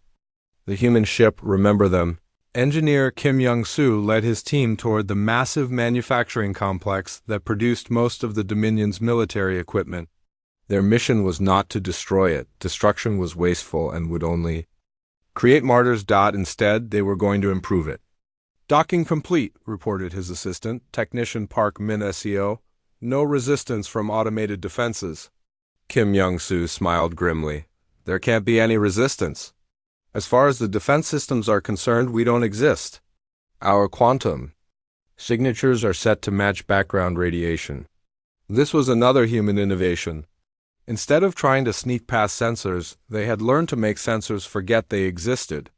the human ship, remember them, engineer Kim Young-soo led his team toward the massive manufacturing complex that produced most of the Dominion's military equipment. Their mission was not to destroy it. Destruction was wasteful and would only create martyrs. Instead, they were going to improve it. "Docking complete," reported his assistant, Technician Park Min SEO. "No resistance from automated defenses." Kim Young-soo smiled grimly. "There can't be any resistance. As far as the defense systems are concerned, we don't exist. Our quantum signatures are set to match background radiation." This was another human innovation. Instead of trying to sneak past sensors, they had learned to make sensors forget they existed.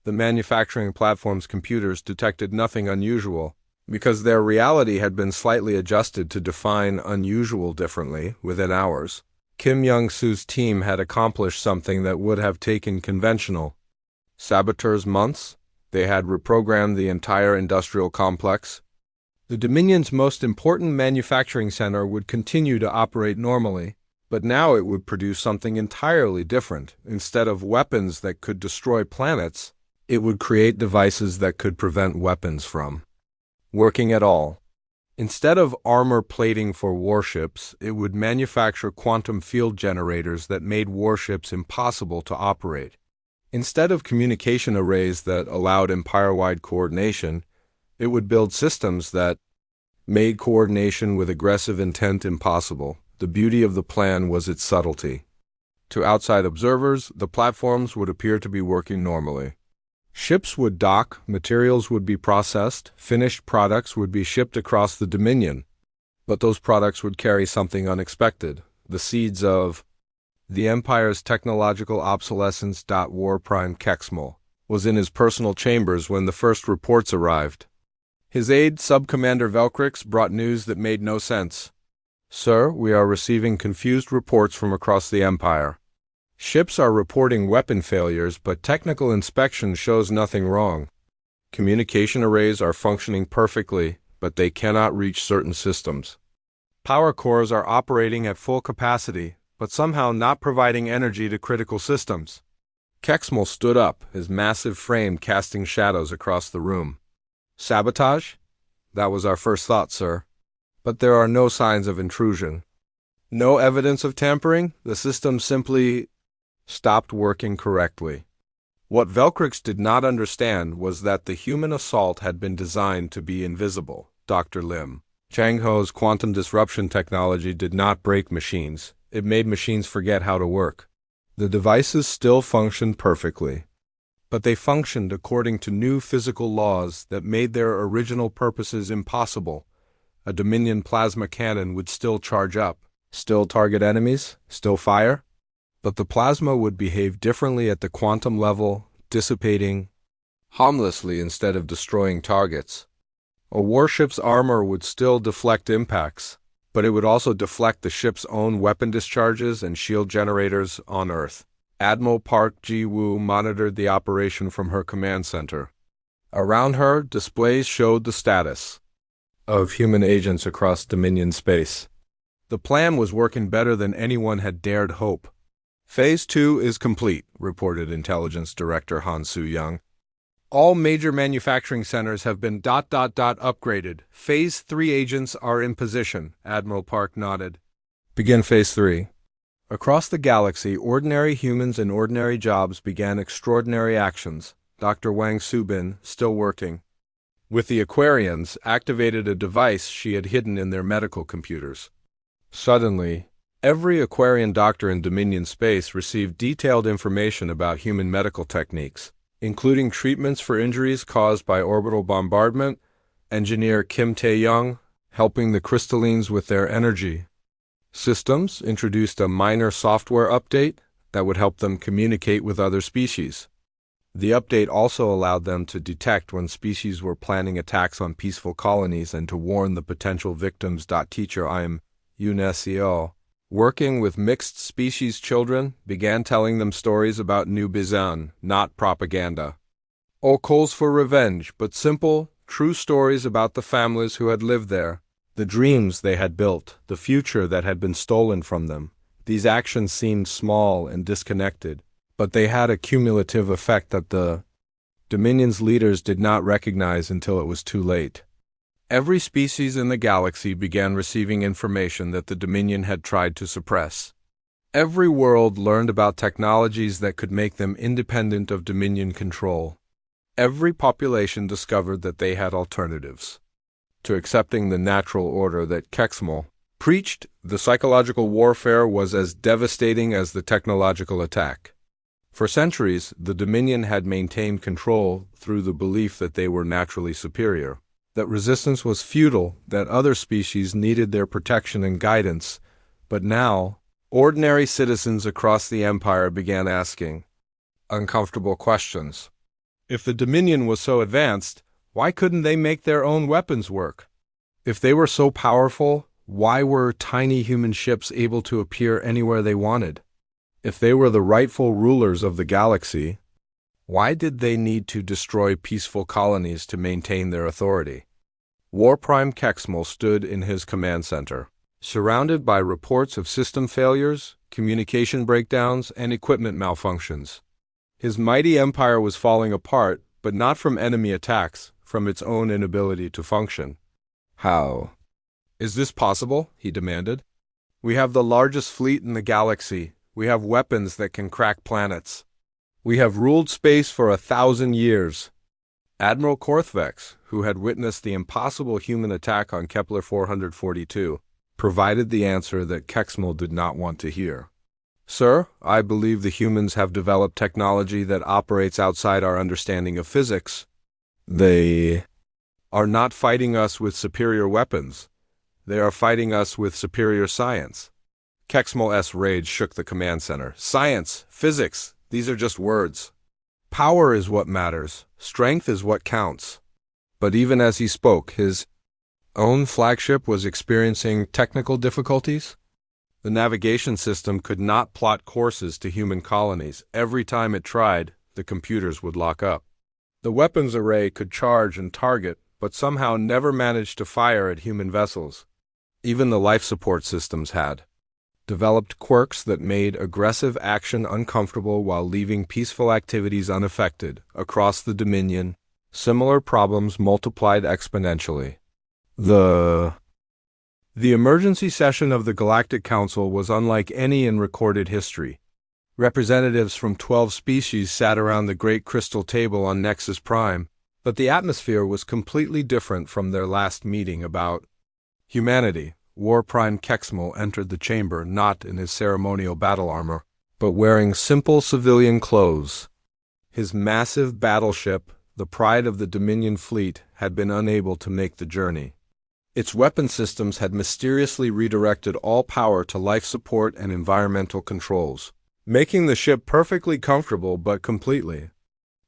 The manufacturing platform's computers detected nothing unusual, because their reality had been slightly adjusted to define unusual differently within hours. Kim Young-soo's team had accomplished something that would have taken conventional saboteurs months. They had reprogrammed the entire industrial complex. The Dominion's most important manufacturing center would continue to operate normally. But now it would produce something entirely different. Instead of weapons that could destroy planets, it would create devices that could prevent weapons from working at all. Instead of armor plating for warships, it would manufacture quantum field generators that made warships impossible to operate. Instead of communication arrays that allowed empire-wide coordination, it would build systems that made coordination with aggressive intent impossible. The beauty of the plan was its subtlety. To outside observers, the platforms would appear to be working normally. Ships would dock, materials would be processed, finished products would be shipped across the Dominion. But those products would carry something unexpected, the seeds of the Empire's technological obsolescence. War Prime Kexmal was in his personal chambers when the first reports arrived. His aide, Sub-Commander Velkrix, brought news that made no sense. Sir, we are receiving confused reports from across the Empire. Ships are reporting weapon failures, but technical inspection shows nothing wrong. Communication arrays are functioning perfectly, but they cannot reach certain systems. Power cores are operating at full capacity, but somehow not providing energy to critical systems. Kexmal stood up, his massive frame casting shadows across the room. Sabotage? That was our first thought, sir. But there are no signs of intrusion. No evidence of tampering. The system simply stopped working correctly. What Velkrix did not understand was that the human assault had been designed to be invisible. Dr. Lim Chang Ho's quantum disruption technology did not break machines. It made machines forget how to work. The devices still functioned perfectly, but they functioned according to new physical laws that made their original purposes impossible. A Dominion plasma cannon would still charge up, still target enemies, still fire, but the plasma would behave differently at the quantum level, dissipating harmlessly instead of destroying targets. A warship's armor would still deflect impacts, but it would also deflect the ship's own weapon discharges and shield generators on Earth. Admiral Park Ji-woo monitored the operation from her command center. Around her, displays showed the status of human agents across Dominion space. The plan was working better than anyone had dared hope. Phase 2 is complete, reported Intelligence Director Han Soo-young. All major manufacturing centers have been ... upgraded. Phase 3 agents are in position, Admiral Park nodded. Begin Phase 3. Across the galaxy, ordinary humans in ordinary jobs began extraordinary actions. Dr. Wang Subin, still working with the Aquarians, activated a device she had hidden in their medical computers. Suddenly, every Aquarian doctor in Dominion space received detailed information about human medical techniques, including treatments for injuries caused by orbital bombardment, engineer Kim Tae-young helping the crystallines with their energy systems introduced a minor software update that would help them communicate with other species. The update also allowed them to detect when species were planning attacks on peaceful colonies and to warn the potential victims. Teacher I'm UNESCO, working with mixed species children, began telling them stories about New Bizan, not propaganda. All calls for revenge, but simple, true stories about the families who had lived there, the dreams they had built, the future that had been stolen from them. These actions seemed small and disconnected, but they had a cumulative effect that the Dominion's leaders did not recognize until it was too late. Every species in the galaxy began receiving information that the Dominion had tried to suppress. Every world learned about technologies that could make them independent of Dominion control. Every population discovered that they had alternatives to accepting the natural order that Kexmal preached. The psychological warfare was as devastating as the technological attack. For centuries, the Dominion had maintained control through the belief that they were naturally superior, that resistance was futile, that other species needed their protection and guidance. But now, ordinary citizens across the Empire began asking uncomfortable questions. If the Dominion was so advanced, why couldn't they make their own weapons work? If they were so powerful, why were tiny human ships able to appear anywhere they wanted? If they were the rightful rulers of the galaxy, why did they need to destroy peaceful colonies to maintain their authority? War Prime Kexmal stood in his command center. surrounded by reports of system failures, communication breakdowns, and equipment malfunctions. His mighty empire was falling apart, but not from enemy attacks, from its own inability to function. How is this possible? He demanded. We have the largest fleet in the galaxy. We have weapons that can crack planets. We have ruled space for 1,000 years. Admiral Korthvex, who had witnessed the impossible human attack on Kepler 442, provided the answer that Kexmal did not want to hear. Sir, I believe the humans have developed technology that operates outside our understanding of physics. They are not fighting us with superior weapons. They are fighting us with superior science. Kexmal's rage shook the command center. Science, physics, these are just words. Power is what matters. Strength is what counts. But even as he spoke, his own flagship was experiencing technical difficulties. The navigation system could not plot courses to human colonies. Every time it tried, the computers would lock up. The weapons array could charge and target, but somehow never managed to fire at human vessels. Even the life support systems had developed quirks that made aggressive action uncomfortable while leaving peaceful activities unaffected. Across the Dominion, similar problems multiplied exponentially. The emergency session of the Galactic Council was unlike any in recorded history. Representatives from 12 species sat around the Great Crystal Table on Nexus Prime, but the atmosphere was completely different from their last meeting about humanity. War Prime Kexmal entered the chamber not in his ceremonial battle armor, but wearing simple civilian clothes. His massive battleship, the pride of the Dominion fleet, had been unable to make the journey. Its weapon systems had mysteriously redirected all power to life support and environmental controls, making the ship perfectly comfortable but completely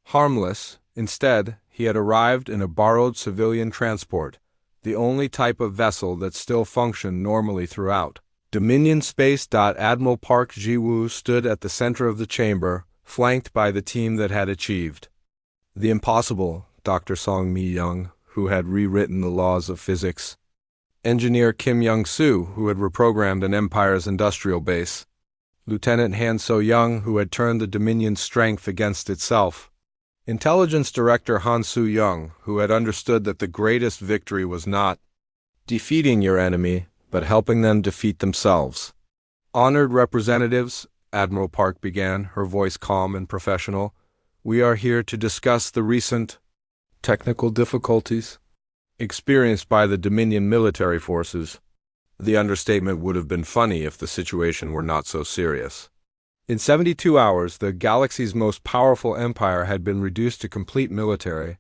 harmless. Instead, he had arrived in a borrowed civilian transport, the only type of vessel that still functioned normally throughout Dominion space. Admiral Park Ji-woo stood at the center of the chamber, flanked by the team that had achieved the impossible. Dr. Song Mi-young, who had rewritten the laws of physics. Engineer Kim Young-soo, who had reprogrammed an Empire's industrial base. Lieutenant Han So-young, who had turned the Dominion's strength against itself. Intelligence Director Han Soo-young, who had understood that the greatest victory was not defeating your enemy, but helping them defeat themselves. Honored representatives, Admiral Park began, her voice calm and professional, we are here to discuss the recent technical difficulties experienced by the Dominion military forces. The understatement would have been funny if the situation were not so serious. In 72 hours, the galaxy's most powerful empire had been reduced to complete military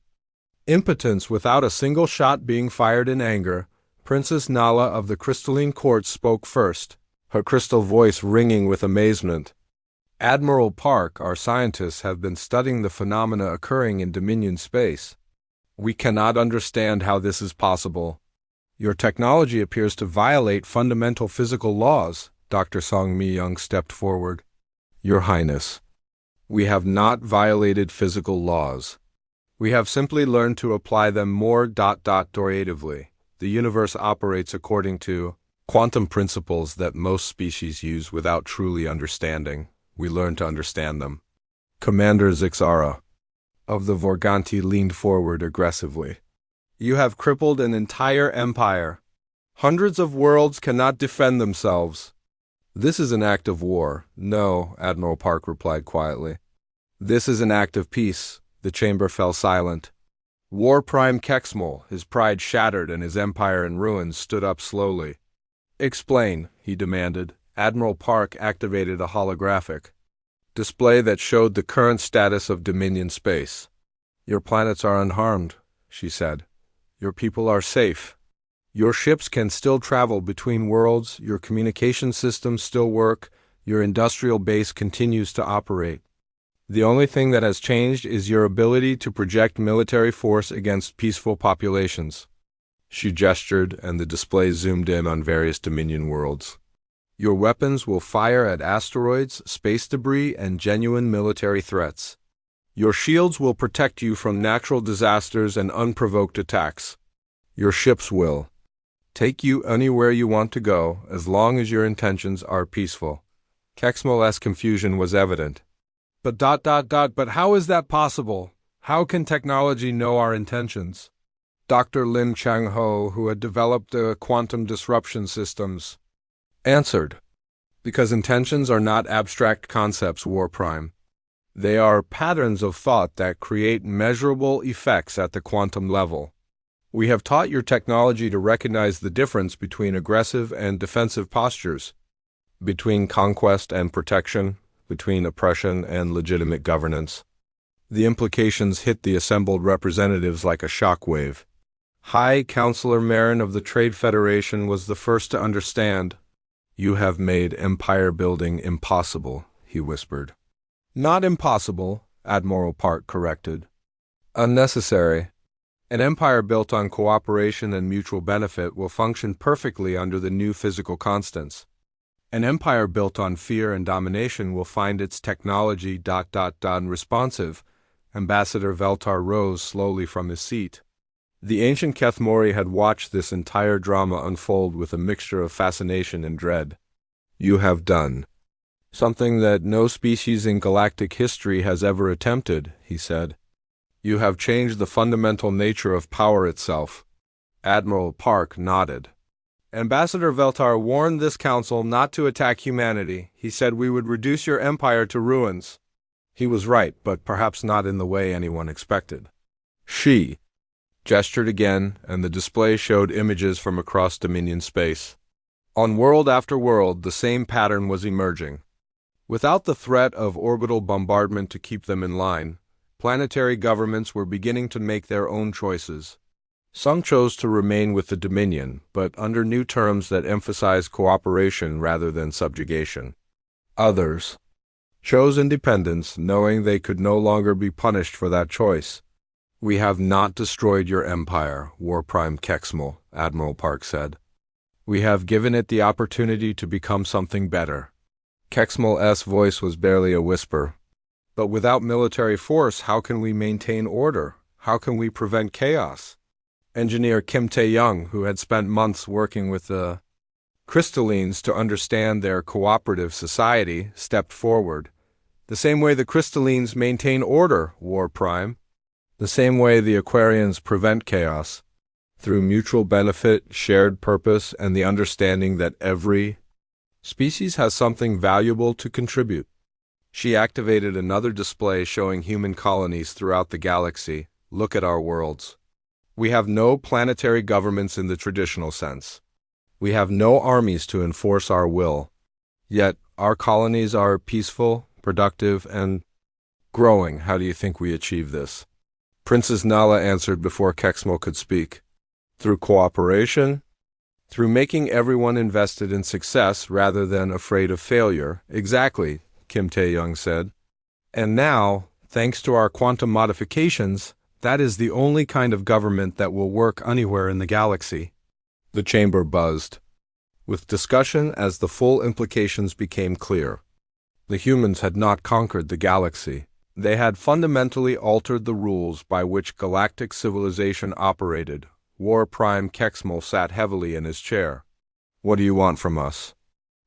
impotence without a single shot being fired in anger. Princess Nala of the Crystalline Court spoke first, her crystal voice ringing with amazement. Admiral Park, our scientists have been studying the phenomena occurring in Dominion space. We cannot understand how this is possible. Your technology appears to violate fundamental physical laws. Dr. Song Mi-young stepped forward. Your Highness, we have not violated physical laws. We have simply learned to apply them more creatively. The universe operates according to quantum principles that most species use without truly understanding. We learn to understand them. Commander Zixara of the Vorganti leaned forward aggressively. You have crippled an entire empire. Hundreds of worlds cannot defend themselves. This is an act of war. No, Admiral Park replied quietly. This is an act of peace. The chamber fell silent. War Prime Kexmal, his pride shattered and his empire in ruins, stood up slowly. Explain, he demanded. Admiral Park activated a holographic display that showed the current status of Dominion space. Your planets are unharmed, she said. Your people are safe. Your ships can still travel between worlds, your communication systems still work, your industrial base continues to operate. The only thing that has changed is your ability to project military force against peaceful populations. She gestured, and the display zoomed in on various Dominion worlds. Your weapons will fire at asteroids, space debris, and genuine military threats. Your shields will protect you from natural disasters and unprovoked attacks. Your ships will Take you anywhere you want to go, as long as your intentions are peaceful. Kexmol's confusion was evident. But how is that possible? How can technology know our intentions? Dr. Lin Chang-ho, who had developed the quantum disruption systems, answered. Because intentions are not abstract concepts, War Prime. They are patterns of thought that create measurable effects at the quantum level. We have taught your technology to recognize the difference between aggressive and defensive postures, between conquest and protection, between oppression and legitimate governance. The implications hit the assembled representatives like a shockwave. High Counselor Marin of the Trade Federation was the first to understand. You have made empire building impossible, he whispered. Not impossible, Admiral Park corrected. Unnecessary. An empire built on cooperation and mutual benefit will function perfectly under the new physical constants. An empire built on fear and domination will find its technology ... unresponsive. Ambassador Veltar rose slowly from his seat. The ancient Kethmori had watched this entire drama unfold with a mixture of fascination and dread. You have done something that no species in galactic history has ever attempted, he said. You have changed the fundamental nature of power itself. Admiral Park nodded. Ambassador Veltar warned this council not to attack humanity. He said we would reduce your empire to ruins. He was right, but perhaps not in the way anyone expected. She gestured again, and the display showed images from across Dominion space. On world after world, the same pattern was emerging. Without the threat of orbital bombardment to keep them in line, planetary governments were beginning to make their own choices. Some chose to remain with the Dominion, but under new terms that emphasized cooperation rather than subjugation. Others chose independence, knowing they could no longer be punished for that choice. We have not destroyed your empire, War Prime Kexmol, Admiral Park said. We have given it the opportunity to become something better. Kexmol's voice was barely a whisper. But without military force, how can we maintain order? How can we prevent chaos? Engineer Kim Tae-young, who had spent months working with the crystallines to understand their cooperative society, stepped forward. The same way the crystallines maintain order, War Prime. The same way the Aquarians prevent chaos. Through mutual benefit, shared purpose, and the understanding that every species has something valuable to contribute. She activated another display showing human colonies throughout the galaxy. Look at our worlds. We have no planetary governments in the traditional sense. We have no armies to enforce our will. Yet, our colonies are peaceful, productive, and growing. How do you think we achieve this? Princess Nala answered before Kexmol could speak. Through cooperation, through making everyone invested in success rather than afraid of failure. Exactly, Kim Tae-young said. And now, thanks to our quantum modifications, that is the only kind of government that will work anywhere in the galaxy. The chamber buzzed with discussion as the full implications became clear. The humans had not conquered the galaxy. They had fundamentally altered the rules by which galactic civilization operated. War Prime Kexmol sat heavily in his chair. What do you want from us?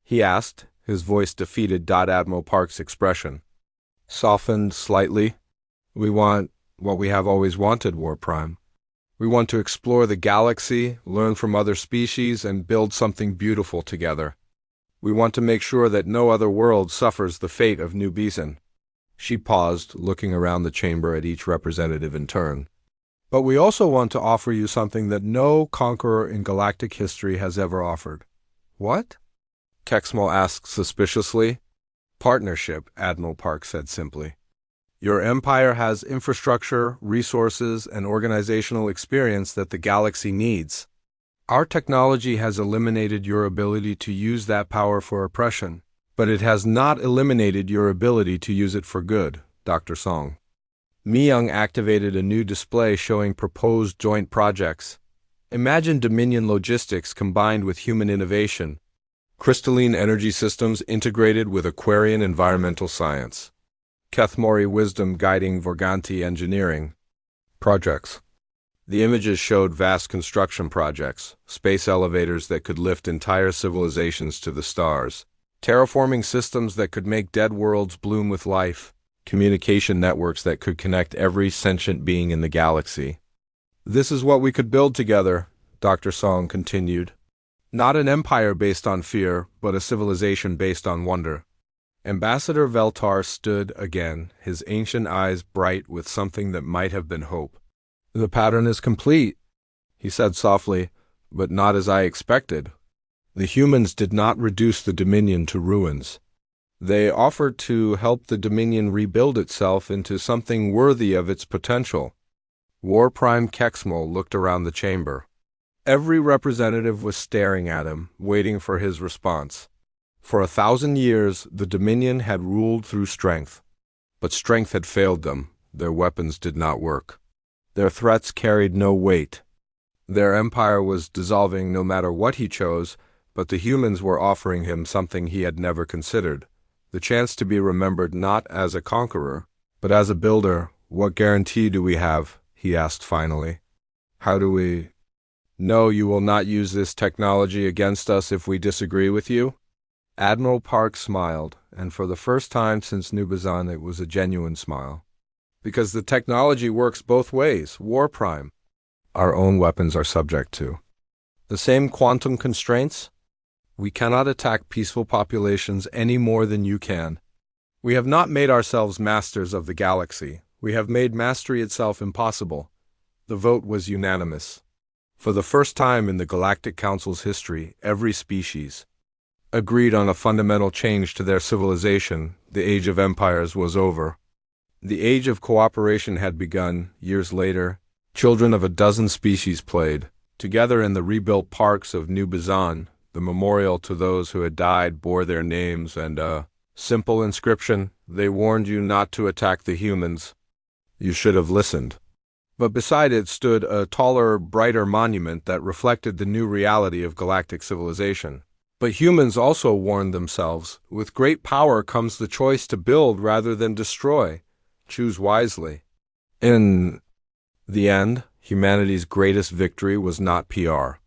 He asked, his voice defeated Admiral Park's expression. Softened slightly. We want what we have always wanted, War Prime. We want to explore the galaxy, learn from other species, and build something beautiful together. We want to make sure that no other world suffers the fate of New Beeson. She paused, looking around the chamber at each representative in turn. But we also want to offer you something that no conqueror in galactic history has ever offered. What? Kexmol asked suspiciously. Partnership, Admiral Park said simply. Your empire has infrastructure, resources, and organizational experience that the galaxy needs. Our technology has eliminated your ability to use that power for oppression, but it has not eliminated your ability to use it for good, Dr. Song. Mi-young activated a new display showing proposed joint projects. Imagine Dominion logistics combined with human innovation. Crystalline energy systems integrated with Aquarian environmental science. Kethmori wisdom guiding Vorganti engineering projects. The images showed vast construction projects, space elevators that could lift entire civilizations to the stars, terraforming systems that could make dead worlds bloom with life, communication networks that could connect every sentient being in the galaxy. "This is what we could build together," Dr. Song continued. "Not an empire based on fear, but a civilization based on wonder." Ambassador Veltar stood again, his ancient eyes bright with something that might have been hope. "The pattern is complete," he said softly, "but not as I expected. The humans did not reduce the Dominion to ruins. They offered to help the Dominion rebuild itself into something worthy of its potential." War Prime Kexmal looked around the chamber. Every representative was staring at him, waiting for his response. For 1,000 years, the Dominion had ruled through strength. But strength had failed them. Their weapons did not work. Their threats carried no weight. Their empire was dissolving no matter what he chose, but the humans were offering him something he had never considered: the chance to be remembered not as a conqueror, but as a builder. "What guarantee do we have?" he asked finally. "How do we know you will not use this technology against us if we disagree with you?" Admiral Park smiled, and for the first time since Nubazan it was a genuine smile. "Because the technology works both ways, War Prime. Our own weapons are subject to the same quantum constraints. We cannot attack peaceful populations any more than you can. We have not made ourselves masters of the galaxy. We have made mastery itself impossible." The vote was unanimous. For the first time in the Galactic Council's history, every species agreed on a fundamental change to their civilization. The Age of Empires was over. The Age of Cooperation had begun. Years later, children of a dozen species played together in the rebuilt parks of New Bazan. The memorial to those who had died bore their names and a simple inscription: "They warned you not to attack the humans. You should have listened." But beside it stood a taller, brighter monument that reflected the new reality of galactic civilization. But humans also warned themselves: with great power comes the choice to build rather than destroy. Choose wisely. In the end, humanity's greatest victory was not PR.